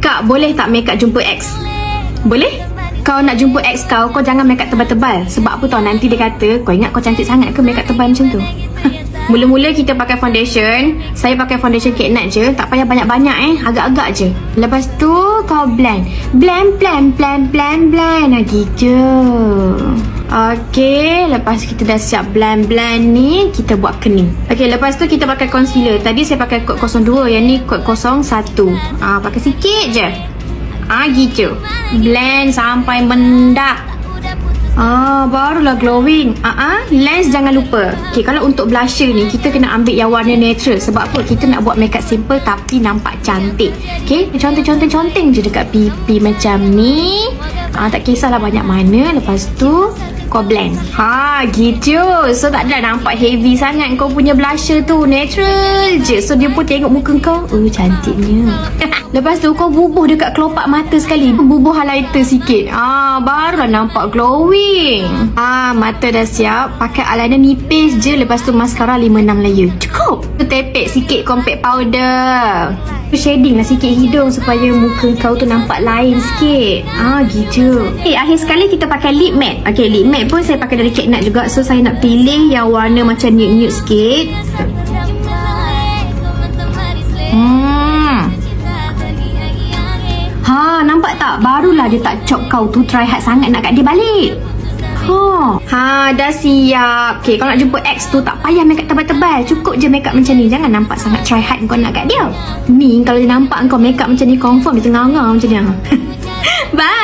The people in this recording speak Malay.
Kak, boleh tak make up jumpa ex? Boleh? Kau nak jumpa ex kau, kau jangan make up tebal-tebal. Sebab apa tau, nanti dia kata, kau ingat kau cantik sangat ke make up tebal macam tu? Mula-mula kita pakai foundation. Saya pakai foundation Kate Nat je. Tak payah banyak-banyak agak-agak je. Lepas tu kau blend. Blend. Gitu. Okey, lepas kita dah siap blend ni, kita buat kening. Okey, lepas tu kita pakai concealer. Tadi saya pakai kod 02, yang ni kod 01. Pakai sikit je. Gitu. Blend sampai mendak. Barulah glowing. Lens jangan lupa. Okay, kalau untuk blusher ni, kita kena ambil yang warna natural. Sebab apa? Kita nak buat makeup simple tapi nampak cantik. Okay, conteng je dekat pipi macam ni. Tak kisahlah banyak mana. Lepas tu kau blend. Gitu. So tak adalah nampak heavy sangat kau punya blusher tu. Natural je. So dia pun tengok muka kau, cantiknya. Lepas tu kau bubuh dekat kelopak mata sekali. Bubuh highlighter sikit. Barulah nampak glowing. Mata dah siap. Pakai eyeliner nipis je. Lepas tu mascara 5-6 layer. Cukup. Tu tepek sikit compact powder. Tu shading lah sikit hidung supaya muka kau tu nampak lain sikit. Gitu. Akhir sekali kita pakai lip matte. Okay, lip matte pun saya pakai dari Kate Nat juga. So saya nak pilih yang warna macam nude sikit. Nampak tak? Barulah dia tak cop kau tu try hard sangat nak kat dia balik. Dah siap. Okay, kalau nak jumpa ex tu tak payah make up tebal-tebal. Cukup je make up macam ni. Jangan nampak sangat try hard kau nak kat dia. Ni kalau dia nampak kau make up macam ni, confirm dia tengah-tengah macam ni. Bye.